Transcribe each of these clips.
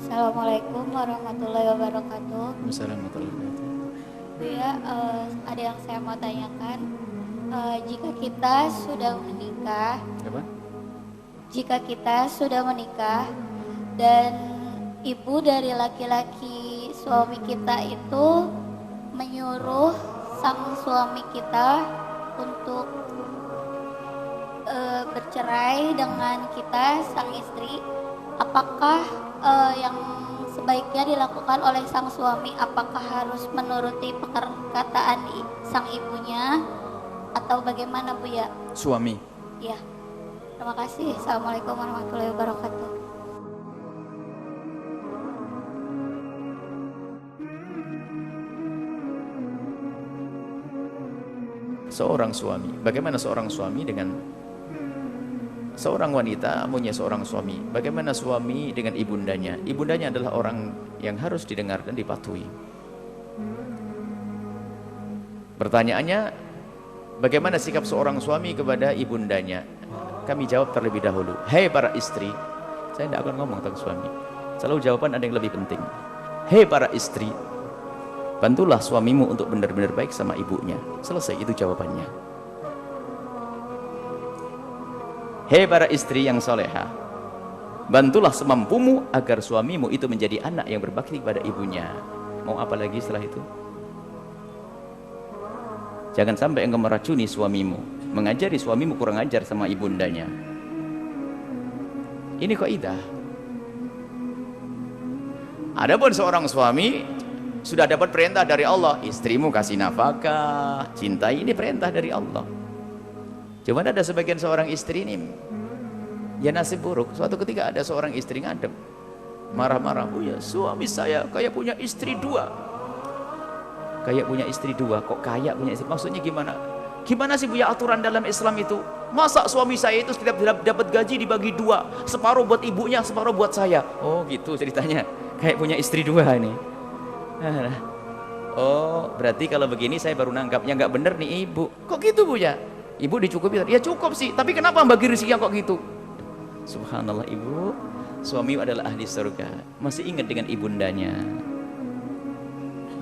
Assalamualaikum warahmatullahi wabarakatuh. Assalamualaikum warahmatullahi wabarakatuh. Bu ya, ada yang saya mau tanyakan. Jika kita sudah menikah, Apa? jika kita sudah menikah dan ibu dari laki-laki suami kita itu menyuruh sang suami kita untuk bercerai dengan kita, sang istri, apakah yang sebaiknya dilakukan oleh sang suami, apakah harus menuruti perkataan sang ibunya atau bagaimana Bu ya? Suami. Ya, terima kasih. Assalamualaikum warahmatullahi wabarakatuh. Seorang suami. Bagaimana seorang suami dengan seorang wanita punya seorang suami? Bagaimana suami dengan ibundanya? Ibundanya adalah orang yang harus didengar dan dipatuhi. Pertanyaannya, bagaimana sikap seorang suami kepada ibundanya? Kami jawab terlebih dahulu. Hei para istri, saya tidak akan ngomong tentang suami. Selalu jawaban ada yang lebih penting. Hei para istri, bantulah suamimu untuk benar-benar baik sama ibunya. Selesai, itu jawabannya. Hei para istri yang soleha, bantulah semampumu agar suamimu itu menjadi anak yang berbakti kepada ibunya. Mau apa lagi setelah itu? Jangan sampai engkau meracuni suamimu, mengajari suamimu kurang ajar sama ibundanya. Ini kaidah. Adapun seorang suami sudah dapat perintah dari Allah, istrimu kasih nafkah, cintai, ini perintah dari Allah. Cuma ada sebagian seorang istri ini ya nasib buruk. Suatu ketika ada seorang istri ngadep, marah-marah, "Oh ya, suami saya kayak punya istri dua." Kayak punya istri dua, kok kayak punya istri? Maksudnya gimana? Gimana sih Bu ya aturan dalam Islam itu? Masa suami saya itu setiap dapat gaji dibagi dua, separuh buat ibunya, separuh buat saya? Oh gitu ceritanya, kayak punya istri dua ini. Oh, berarti kalau begini saya baru nangkapnya nggak bener nih ibu. Kok gitu Bu ya? Ibu dicukupi? Ya cukup sih, tapi kenapa bagi rezeki kok gitu? Subhanallah ibu, suami adalah ahli surga. Masih ingat dengan ibundanya.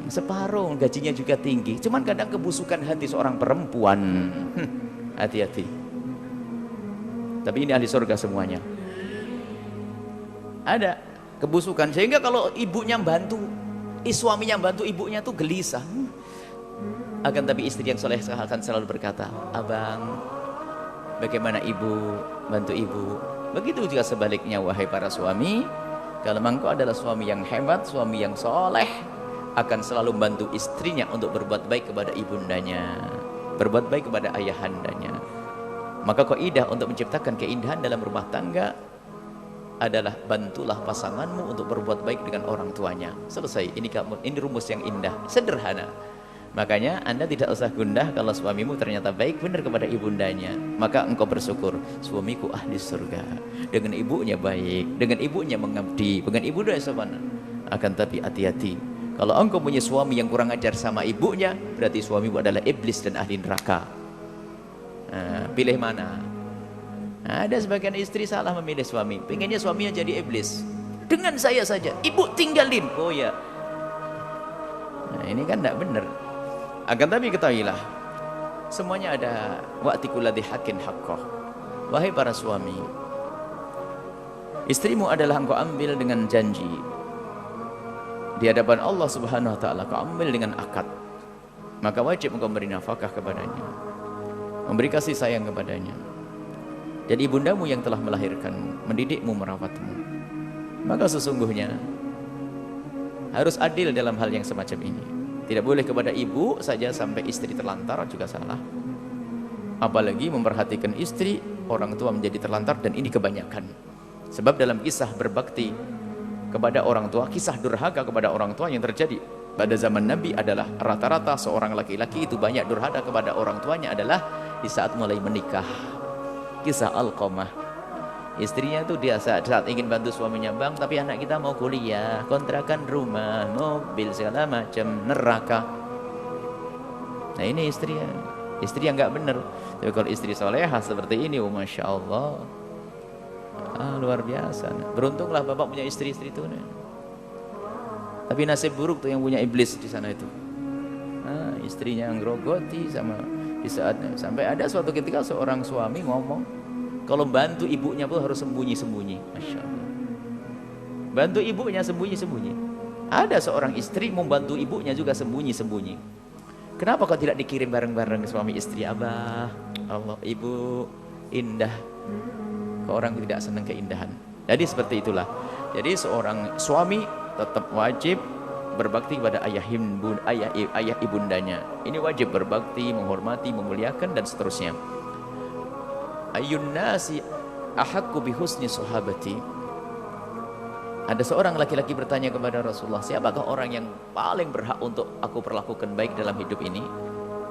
Separuh gajinya juga tinggi. Cuman kadang kebusukan hati seorang perempuan. Hati-hati. Tapi ini ahli surga semuanya. Ada kebusukan sehingga kalau ibunya bantu, suaminya bantu ibunya tuh gelisah. Akan tapi istri yang soleh akan selalu berkata, "Abang, bagaimana ibu bantu ibu?" Begitu juga sebaliknya wahai para suami. Kalau engkau adalah suami yang hebat, suami yang soleh, akan selalu membantu istrinya untuk berbuat baik kepada ibundanya, berbuat baik kepada ayahandanya. Maka kaidah untuk menciptakan keindahan dalam rumah tangga adalah bantulah pasanganmu untuk berbuat baik dengan orang tuanya. Selesai. Ini rumus yang indah, sederhana. Makanya Anda tidak usah gundah kalau suamimu ternyata baik benar kepada ibundanya. Maka engkau bersyukur, suamiku ahli surga, dengan ibunya baik, dengan ibunya mengabdi, dengan ibunda sopan. Akan tapi hati-hati, kalau engkau punya suami yang kurang ajar sama ibunya, berarti suamimu adalah iblis dan ahli neraka. Nah, pilih mana? Nah, ada sebagian istri salah memilih suami, pengennya suaminya jadi iblis. Dengan saya saja, ibu tinggalin. Oh ya. Nah, ini kan tidak benar. Akan tapi ketahuilah, semuanya ada wa'ti kulli haqqin haqqah. Wahai para suami, istrimu adalah engkau ambil dengan janji. Di hadapan Allah Subhanahu wa taala kau ambil dengan akad. Maka wajib engkau memberi nafkah kepadanya, memberi kasih sayang kepadanya. Jadi ibundamu yang telah melahirkanmu, mendidikmu, merawatmu. Maka sesungguhnya harus adil dalam hal yang semacam ini. Tidak boleh kepada ibu saja sampai istri terlantar, juga salah. Apalagi memperhatikan istri, orang tua menjadi terlantar, dan ini kebanyakan. Sebab dalam kisah berbakti kepada orang tua, kisah durhaka kepada orang tua yang terjadi pada zaman Nabi adalah rata-rata seorang laki-laki itu banyak durhaka kepada orang tuanya adalah di saat mulai menikah. Kisah Alqamah, istrinya itu dia saat ingin bantu suaminya, "Bang, tapi anak kita mau kuliah, kontrakan rumah, mobil, segala macam, neraka." Nah ini istri yang nggak benar. Tapi kalau istri solehah seperti ini, oh, Masya Allah, luar biasa. Beruntunglah bapak punya istri-istri itu. Tapi nasib buruk tuh yang punya iblis di sana itu. Nah, istrinya yang grogoti sama di saatnya. Sampai ada suatu ketika seorang suami ngomong, kalau bantu ibunya pun harus sembunyi-sembunyi. Masya Allah. Bantu ibunya sembunyi-sembunyi. Ada seorang istri membantu ibunya juga sembunyi-sembunyi. Kenapa kok tidak dikirim bareng-bareng suami istri? Abah, Allah, ibu indah. Ke orang tidak senang keindahan. Jadi seperti itulah. Jadi seorang suami tetap wajib berbakti kepada ayah ibundanya. Ini wajib berbakti, menghormati, memuliakan dan seterusnya. Ayyun nasi ahaqqu bihusni sahabati. Ada seorang laki-laki bertanya kepada Rasulullah, siapakah orang yang paling berhak untuk aku perlakukan baik dalam hidup ini?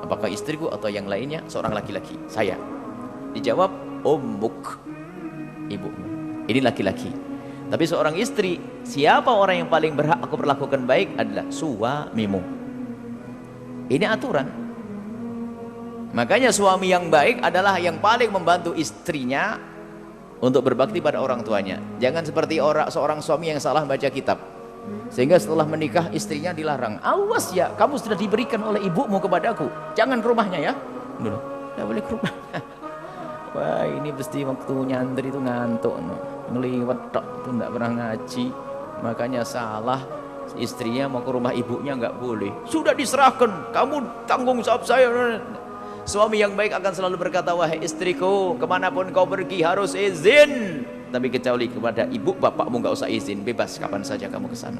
Apakah istriku atau yang lainnya? Seorang laki-laki, saya. Dijawab, ummuk, ibumu. Ini laki-laki. Tapi seorang istri, siapa orang yang paling berhak aku perlakukan baik adalah suamimu. Ini aturan. Makanya suami yang baik adalah yang paling membantu istrinya untuk berbakti pada orang tuanya. Jangan seperti seorang suami yang salah baca kitab, sehingga setelah menikah istrinya dilarang. Awas ya, kamu sudah diberikan oleh ibumu kepadaku, jangan ke rumahnya ya. Tidak boleh ke rumah. Wah, ini pasti waktu nyantri itu ngantuk, ngeliwat tok, itu tidak pernah ngaji. Makanya salah, istrinya mau ke rumah ibunya nggak boleh. Sudah diserahkan, kamu tanggung jawab saya. Suami yang baik akan selalu berkata, wahai istriku, kemanapun kau pergi harus izin. Tapi kecuali kepada ibu bapakmu nggak usah izin, bebas kapan saja kamu ke sana.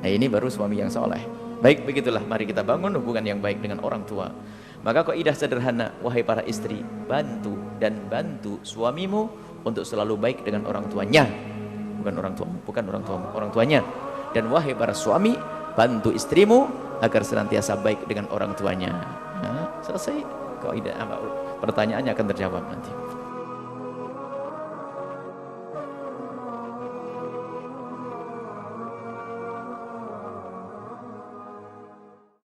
Nah, ini baru suami yang soleh. Baik, begitulah, mari kita bangun hubungan yang baik dengan orang tua. Maka kaidah sederhana, wahai para istri, bantu suamimu untuk selalu baik dengan orang tuanya. Bukan orang tuanya. Dan wahai para suami, bantu istrimu agar senantiasa baik dengan orang tuanya. Nah, selesai kaidah, pertanyaannya akan terjawab nanti.